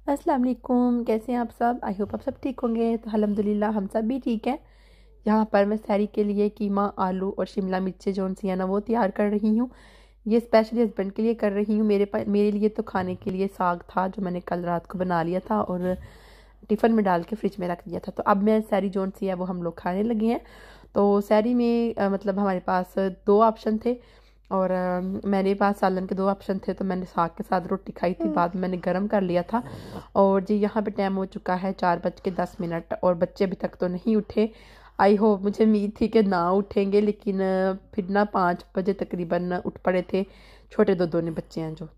अस्सलाम वालेकुम, कैसे हैं आप सब। आई होप आप सब ठीक होंगे। तो अल्हम्दुलिल्लाह हम सब भी ठीक हैं। यहाँ पर मैं सहरी के लिए कीमा, आलू और शिमला मिर्चें जो सी है ना वो तैयार कर रही हूँ। ये स्पेशली हस्बैंड के लिए कर रही हूँ। मेरे लिए तो खाने के लिए साग था जो मैंने कल रात को बना लिया था और टिफ़िन में डाल के फ्रिज में रख दिया था। तो अब मैं सहरी जो सी है वो हम लोग खाने लगे हैं। तो सहरी में मतलब हमारे पास दो ऑप्शन थे और मेरे पास सालन के दो ऑप्शन थे। तो मैंने साग के साथ रोटी खाई थी, बाद में मैंने गर्म कर लिया था। और जी यहाँ पे टाइम हो चुका है 4:10 और बच्चे अभी तक तो नहीं उठे। आई होप, मुझे उम्मीद थी कि ना उठेंगे, लेकिन फिर ना 5 बजे तकरीबन उठ पड़े थे। छोटे दो दोनों बच्चे हैं जो।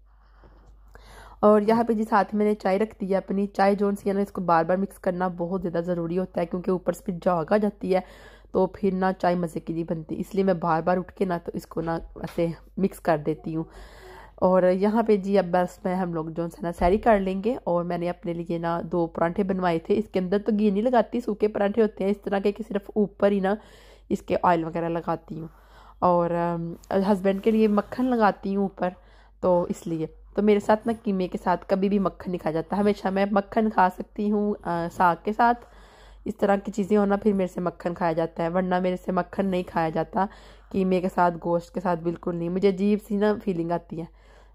और यहाँ पे जी साथ में मैंने चाय रख दी है अपनी। चाय जो सी है ना इसको बार बार मिक्स करना बहुत ज़्यादा ज़रूरी होता है, क्योंकि ऊपर से फिर झाग आ जाती है तो फिर ना चाय मज़े की नहीं बनती। इसलिए मैं बार बार उठ के ना तो इसको ना ऐसे मिक्स कर देती हूँ। और यहाँ पे जी अब बस में हम लोग जो है ना सैरी कर लेंगे। और मैंने अपने लिए ना 2 परांठे बनवाए थे। इसके अंदर तो घी नहीं लगाती, सूखे परांठे होते हैं इस तरह के कि सिर्फ ऊपर ही ना इसके ऑयल वगैरह लगाती हूँ। और हस्बैंड के लिए मक्खन लगाती हूँ ऊपर, तो इसलिए। तो मेरे साथ ना कीमे के साथ कभी भी मक्खन नहीं खाया जाता। हमेशा मैं मक्खन खा सकती हूँ साग के साथ, इस तरह की चीज़ें होना फिर मेरे से मक्खन खाया जाता है, वरना मेरे से मक्खन नहीं खाया जाता। कीमे के साथ, गोश्त के साथ बिल्कुल नहीं। मुझे अजीब सी ना फीलिंग आती है,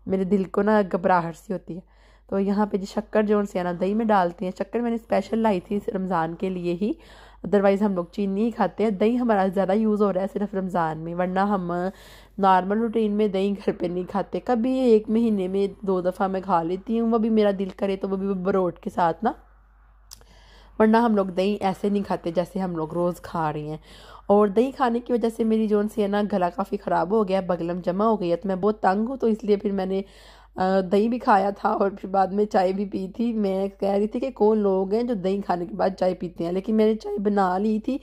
मेरे दिल को ना घबराहट सी होती है। तो यहाँ पे जी शक्कर जो है ना दही में डालती हैं। शक्कर मैंने स्पेशल लाई थी रमज़ान के लिए ही, अदरवाइज़ हम लोग चीनी ही खाते हैं। दही हमारा ज़्यादा यूज़ हो रहा है सिर्फ रमज़ान में, वरना हम नॉर्मल रूटीन में दही घर पे नहीं खाते। कभी 1 महीने में 2 दफ़ा मैं खा लेती हूँ, वो भी मेरा दिल करे तो वो भी बरोट के साथ ना, वरना हम लोग दही ऐसे नहीं खाते जैसे हम लोग रोज़ खा रहे हैं। और दही खाने की वजह से मेरी जोन सी है ना गला काफ़ी ख़राब हो गया, बगलम जमा हो गई है, तो मैं बहुत तंग हूँ। तो इसलिए फिर मैंने दही भी खाया था और फिर बाद में चाय भी पी थी। मैं कह रही थी कि कौन लोग हैं जो दही खाने के बाद चाय पीते हैं, लेकिन मैंने चाय बना ली थी,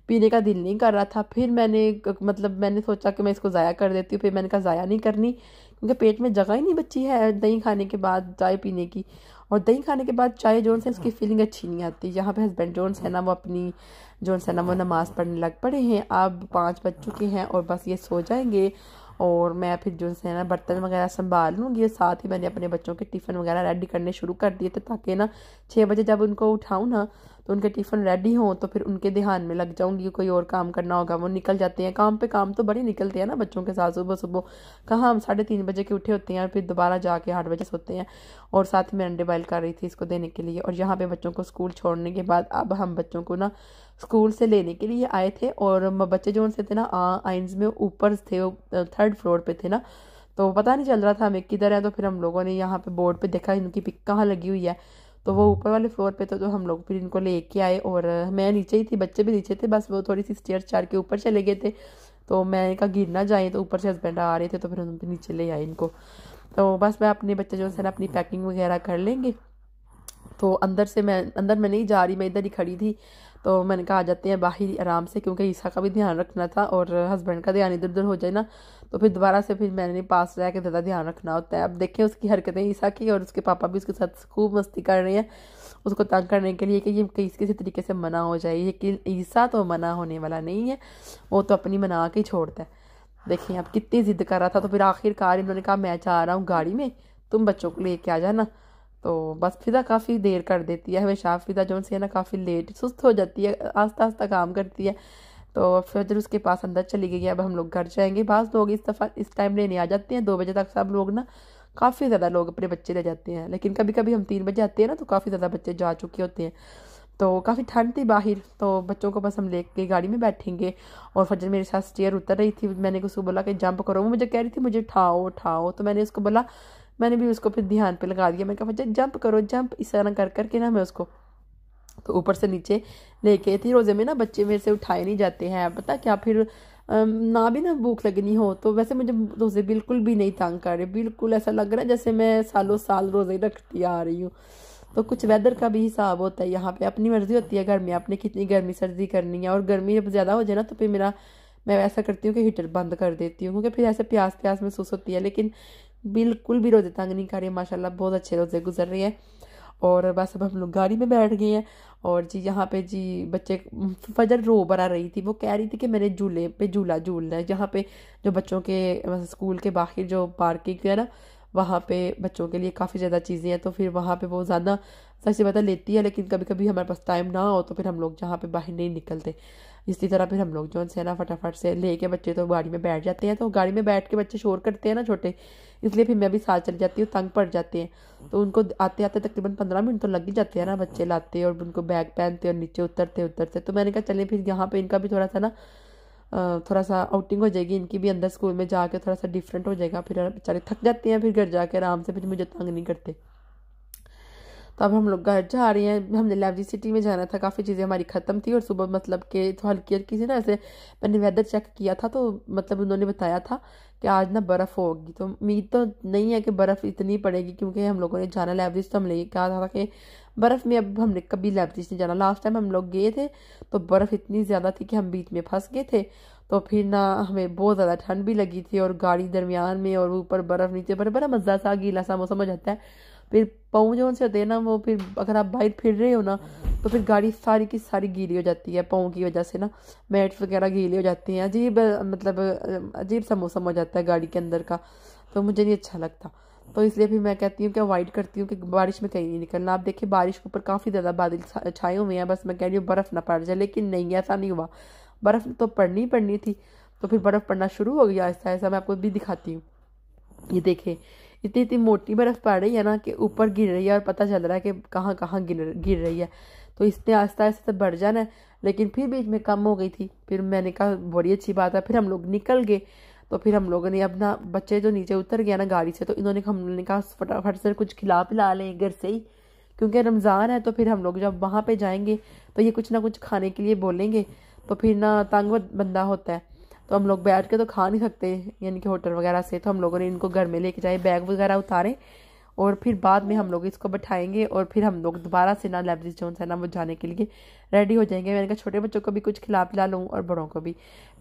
पीने का दिल नहीं कर रहा था। फिर मैंने सोचा कि मैं इसको ज़ाया कर देती हूँ। फिर मैंने कहा ज़ाया नहीं करनी, क्योंकि पेट में जगह ही नहीं बची है दही खाने के बाद चाय पीने की। और दही खाने के बाद चाय जोन से उसकी फीलिंग अच्छी नहीं आती। यहाँ पे हस्बैंड जोन है ना वो अपनी जोन है ना वो नमाज़ पढ़ने लग पड़े हैं। अब 5 बज चुके हैं और बस ये सो जाएंगे और मैं फिर जो है ना बर्तन वगैरह संभाल लूँगी। साथ ही मैंने अपने बच्चों के टिफ़िन वगैरह रेडी करने शुरू कर दिए थे, ताकि ना 6 बजे जब उनको उठाऊँ ना तो उनके टिफ़िन रेडी हों तो फिर उनके ध्यान में लग जाऊँगी। कोई और काम करना होगा, वो निकल जाते हैं काम पे। काम तो बड़े निकलते हैं ना बच्चों के साथ, सुबह सुबह कहाँ हम 3:30 बजे के उठे होते हैं और फिर दोबारा जाके 8 बजे सोते हैं। और साथ ही मैं अंडे बॉयल कर रही थी इसको देने के लिए। और यहाँ पे बच्चों को स्कूल छोड़ने के बाद अब हम बच्चों को ना स्कूल से लेने के लिए आए थे। और बच्चे जो उनसे थे ना आइंस में ऊपर थे, वो 3rd फ्लोर पे थे ना, तो पता नहीं चल रहा था हमें किधर है। तो फिर हम लोगों ने यहाँ पे बोर्ड पे देखा इनकी पिक कहाँ लगी हुई है, तो वो ऊपर वाले फ्लोर पे थे। तो हम लोग फिर इनको लेके आए और मैं नीचे ही थी, बच्चे भी नीचे थे, बस वो थोड़ी सी स्टेयर चार के ऊपर चले गए थे। तो मैंने कहा गिर ना जाए, तो ऊपर से हस्बैंड आ रहे थे तो फिर उनको नीचे ले आए इनको। तो बस मैं अपने बच्चे जो है ना अपनी पैकिंग वगैरह कर लेंगे। तो अंदर मैं नहीं जा रही, मैं इधर ही खड़ी थी। तो मैंने कहा आ जाते हैं बाहर आराम से, क्योंकि ईसा का भी ध्यान रखना था और हस्बैंड का ध्यान इधर उधर हो जाए ना तो फिर दोबारा से फिर मैंने पास रह के ज़्यादा ध्यान रखना होता है। अब देखें उसकी हरकतें ईसा की, और उसके पापा भी उसके साथ खूब मस्ती कर रहे हैं उसको तंग करने के लिए कि ये किसी तरीके से मना हो जाए। ये कि ईसा तो मना होने वाला नहीं है, वो तो अपनी मना के ही छोड़ता है। देखिए अब कितनी ज़िद्द कर रहा था, तो फिर आखिरकार इन्होंने कहा मैं जा रहा हूँ गाड़ी में, तुम बच्चों को लेके आ जाना। तो बस फिदा काफ़ी देर कर देती है हमेशा। फिदा जो है ना काफ़ी लेट सुस्त हो जाती है, आस्ता आस्ता काम करती है। तो फिर उसके पास अंदर चली गई है। अब हम लोग घर जाएंगे। बाज़ लोग इस दफ़ा इस टाइम लेने आ जाते हैं 2 बजे तक। सब लोग ना काफ़ी ज़्यादा लोग अपने बच्चे ले जाते हैं, लेकिन कभी कभी हम 3 बजे आते हैं ना तो काफ़ी ज़्यादा बच्चे जा चुके होते हैं। तो काफ़ी ठंड थी बाहर, तो बच्चों को बस हम लेके गाड़ी में बैठेंगे। और फजर मेरे साथ स्टेयर उतर रही थी, मैंने उसको बोला कि जंप करो, वो मुझे कह रही थी मुझे उठाओ उठाओ। तो मैंने उसको बोला, मैंने भी उसको फिर ध्यान पे लगा दिया। मैं कहा फजर जंप करो जंप, इस तरह कर करके ना मैं उसको तो ऊपर से नीचे लेके थी। रोज़े में ना बच्चे मेरे से उठाए नहीं जाते हैं, पता क्या। फिर ना भी ना भूख लगनी हो तो वैसे मुझे रोज़े बिल्कुल भी नहीं तंग कर रहे, बिल्कुल ऐसा लग रहा है जैसे मैं सालों साल रोज़े रखती आ रही हूँ। तो कुछ वेदर का भी हिसाब होता है, यहाँ पे अपनी मर्जी होती है घर में आपने कितनी गर्मी सर्दी करनी है। और गर्मी जब ज़्यादा हो जाए ना तो फिर मैं ऐसा करती हूँ कि हीटर बंद कर देती हूँ, क्योंकि फिर ऐसे प्यास प्यास महसूस होती है। लेकिन बिल्कुल भी रोज़े तंग नहीं कर रही, माशाल्लाह बहुत अच्छे रोज़े गुजर रहे हैं। और बस अब हम लोग गाड़ी में बैठ गए हैं। और जी यहाँ पे जी बच्चे फजर रो बरा रही थी, वो कह रही थी कि मैंने झूले पे झूला झूलना है। जहाँ पे जो बच्चों के स्कूल के बाहर जो पार्किंग है ना वहाँ पे बच्चों के लिए काफ़ी ज़्यादा चीज़ें हैं, तो फिर वहाँ पे वो ज़्यादा सच्ची बता लेती है, लेकिन कभी कभी हमारे पास टाइम ना हो तो फिर हम लोग जहाँ पे बाहर नहीं निकलते। इसी तरह फिर हम लोग जो है ना फटाफट से लेके बच्चे तो गाड़ी में बैठ जाते हैं, तो गाड़ी में बैठ के बच्चे शोर करते हैं ना छोटे, इसलिए फिर मैं भी साथ चली जाती हूँ, तंग पड़ जाते हैं। तो उनको आते आते तकरीबन 15 मिनट तो लग ही जाते हैं ना, बच्चे लाते और उनको बैग पहनते और नीचे उतरते उतरते। तो मैंने कहा चलें फिर यहाँ पे इनका भी थोड़ा सा ना थोड़ा सा आउटिंग हो जाएगी, इनकी भी अंदर स्कूल में जाके थोड़ा सा डिफरेंट हो जाएगा। फिर बेचारे थक जाते हैं, फिर घर जाके आराम से, फिर मुझे तंग नहीं करते। तो अब हम लोग घर जा रहे हैं। हमने लाइब्रेरी सिटी में जाना था, काफ़ी चीज़ें हमारी ख़त्म थी और सुबह मतलब के तो हल्की हल्की सी ना ऐसे मैंने वेदर चेक किया था, तो मतलब उन्होंने बताया था कि आज ना बर्फ़ होगी। तो उम्मीद तो नहीं है कि बर्फ़ इतनी पड़ेगी, क्योंकि हम लोगों ने जाना लाइब्रेरी, तो हमने कहा था कि बर्फ़ में अब हमने कभी लाइब्रेरी नहीं जाना। लास्ट टाइम हम लोग गए थे तो बर्फ़ इतनी ज़्यादा थी कि हम बीच में फंस गए थे, तो फिर ना हमें बहुत ज़्यादा ठंड भी लगी थी और गाड़ी दरमियान में और ऊपर बर्फ़ नीचे, बड़ा मज़ा सा गीला सा मौसम हो जाता है। फिर पाँव जो से होते हैं ना वो, फिर अगर आप बाहर फिर रहे हो ना तो फिर गाड़ी सारी की सारी गीली हो जाती है पाँव की वजह से ना, मैट्स वगैरह गीले हो जाते हैं, अजीब मतलब अजीब सा मौसम हो जाता है गाड़ी के अंदर का, तो मुझे नहीं अच्छा लगता। तो इसलिए फिर मैं कहती हूँ कि अवॉइड करती हूँ कि बारिश में कहीं नहीं निकलना। आप देखिए बारिश के ऊपर काफ़ी ज़्यादा बादल छाए हुए हैं, बस मैं कह रही हूँ बर्फ़ ना पड़ जाए, लेकिन नहीं, ऐसा नहीं हुआ। बर्फ़ तो पड़नी थी, तो फिर बर्फ़ पड़ना शुरू हो गया ऐसा ऐसा। मैं आपको भी दिखाती हूँ, ये देखें इतनी इतनी मोटी बर्फ़ पड़ रही है ना कि ऊपर गिर रही है और पता चल रहा है कि कहाँ कहाँ गिर रही है। तो इसने आहिस्ता आहिस्ता तो बढ़ जाना है, लेकिन फिर बीच में कम हो गई थी। फिर मैंने कहा बड़ी अच्छी बात है, फिर हम लोग निकल गए। तो फिर हम लोगों ने अपना बच्चे जो नीचे उतर गया ना गाड़ी से, तो इन्होंने हमने कहा फटाफट से कुछ खिला पिला लें घर से ही, क्योंकि रमज़ान है। तो फिर हम लोग जब वहाँ पे जाएंगे तो ये कुछ ना कुछ खाने के लिए बोलेंगे, तो फिर ना तंग बंदा होता है, तो हम लोग बैठ के तो खा नहीं सकते यानी कि होटल वगैरह से। तो हम लोगों ने इनको घर में लेके जाए, बैग वगैरह उतारे और फिर बाद में हम लोग इसको बैठाएंगे और फिर हम लोग दोबारा से ना लाइब्रेरी जोन है ना वो जाने के लिए रेडी हो जाएंगे। मैंने कहा छोटे बच्चों को भी कुछ खिला पिला लूँ और बड़ों को भी,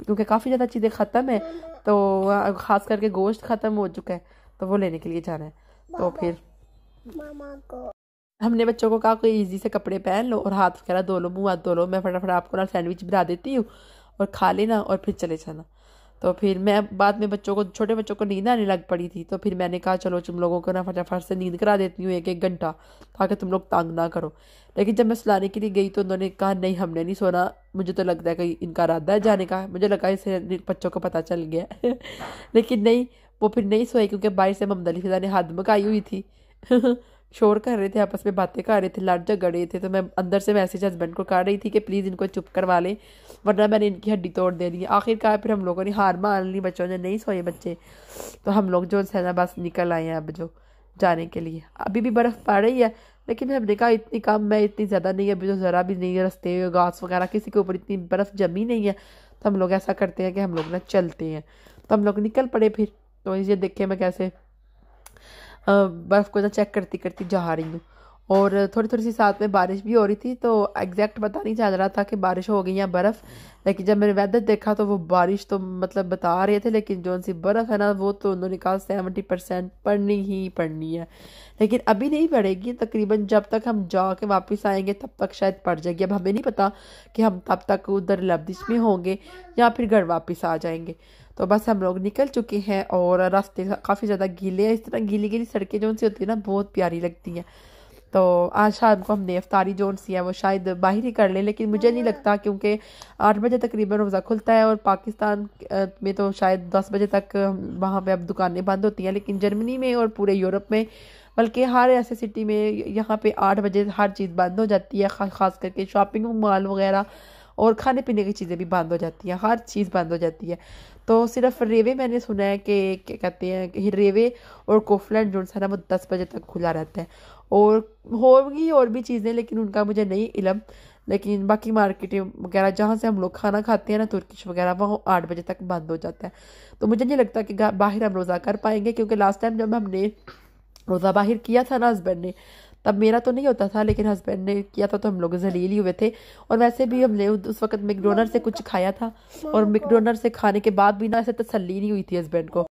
क्योंकि काफ़ी ज़्यादा चीज़ें ख़त्म है, तो ख़ास करके गोश्त ख़त्म हो चुका है, तो वो लेने के लिए जाना है। तो फिर मामा को हमने बच्चों को कहा कोई ईजी से कपड़े पहन लो और हाथ वगैरह धो लो, मुँह हाथ धो लो, मैं फटाफट आपको ना सैंडविच बना देती हूँ और खा लेना और फिर चले जाना। तो फिर मैं बाद में बच्चों को, छोटे बच्चों को नींद आने लग पड़ी थी, तो फिर मैंने कहा चलो तुम लोगों को ना फटाफट से नींद करा देती हूँ 1-1 घंटा, ताकि तुम लोग तंग ना करो। लेकिन जब मैं सुलाने के लिए गई तो उन्होंने कहा नहीं हमने नहीं सोना। मुझे तो लगता है कि इनका इरादा है जाने का, मुझे लगा इसे बच्चों को पता चल गया लेकिन नहीं, वो फिर नहीं सोए, क्योंकि बाहर से मोहम्मद अली फिजा ने हद मकाई हुई थी शोर कर रहे थे, आपस में बातें कर रहे थे, लड़ झगड़ रहे थे। तो मैं अंदर से मैसेज हस्बैंड को कर रही थी कि प्लीज़ इनको चुप करवा लें, वरना मैंने इनकी हड्डी तोड़ देनी है। आखिरकार फिर हम लोगों ने हार मान ली, बच्चों ने नहीं सोए बच्चे, तो हम लोग जो है ना बस निकल आए हैं अब जो जाने के लिए। अभी भी बर्फ़ पड़ रही है, लेकिन हमने कहा इतनी कम है, इतनी ज़्यादा नहीं है, अभी तो ज़रा भी नहीं है, रास्ते घास वगैरह किसी के ऊपर इतनी बर्फ़ जमी नहीं है। तो हम लोग ऐसा करते हैं कि हम लोग ना चलते हैं, तो हम लोग निकल पड़े फिर। तो ये देखें मैं कैसे बर्फ़ को चेक करती करती जा रही हूँ, और थोड़ी थोड़ी सी साथ में बारिश भी हो रही थी, तो एग्जैक्ट पता नहीं चल रहा था कि बारिश हो गई या बर्फ़। लेकिन जब मैंने वेदर देखा तो वो बारिश तो मतलब बता रहे थे, लेकिन जो सी बर्फ़ है ना वो तो उन्होंने कहा 70% पड़नी ही पड़नी है। लेकिन अभी नहीं पड़ेगी, तकरीबन जब तक हम जाके वापस आएंगे तब तक शायद पड़ जाएगी। अब हमें नहीं पता कि हम तब तक उधर लबदिश में होंगे या फिर घर वापस आ जाएंगे। तो बस हम लोग निकल चुके हैं और रास्ते काफ़ी ज़्यादा गीले हैं। इस तरह गीली गीली सड़कें जो सी होती है ना बहुत प्यारी लगती हैं। तो आज शाम को हमने इफ्तारी जो सी है वो शायद बाहर ही कर लें, लेकिन मुझे नहीं लगता, क्योंकि 8 बजे तकरीबन रोज़ा खुलता है और पाकिस्तान में तो शायद 10 बजे तक वहाँ पे अब दुकानें बंद होती हैं, लेकिन जर्मनी में और पूरे यूरोप में, बल्कि हर ऐसे सिटी में यहाँ पे 8 बजे हर चीज़ बंद हो जाती है, ख़ास करके शॉपिंग मॉल वगैरह और खाने पीने की चीज़ें भी बंद हो जाती हैं, हर चीज़ बंद हो जाती है। तो सिर्फ रेवे मैंने सुना है कि क्या कहते हैं कि रेवे और कोफलैंड जो है ना वो 10 बजे तक खुला रहता है, और होगी और भी चीज़ें लेकिन उनका मुझे नहीं इल्म। लेकिन बाकी मार्केटें वगैरह जहाँ से हम लोग खाना खाते हैं ना तुर्किश वगैरह, वहाँ 8 बजे तक बंद हो जाता है। तो मुझे नहीं लगता कि बाहर हम रोज़ा कर पाएंगे, क्योंकि लास्ट टाइम जब हमने रोज़ा बाहर किया था ना हस्बैंड ने, तब मेरा तो नहीं होता था, लेकिन हस्बैंड ने किया था तो हम लोग जलील ही हुए थे। और वैसे भी हमने उस वक्त मैकडोनल्ड से कुछ खाया था, और मैकडोनल्ड से खाने के बाद भी ना ऐसे तसल्ली नहीं हुई थी हस्बैंड को।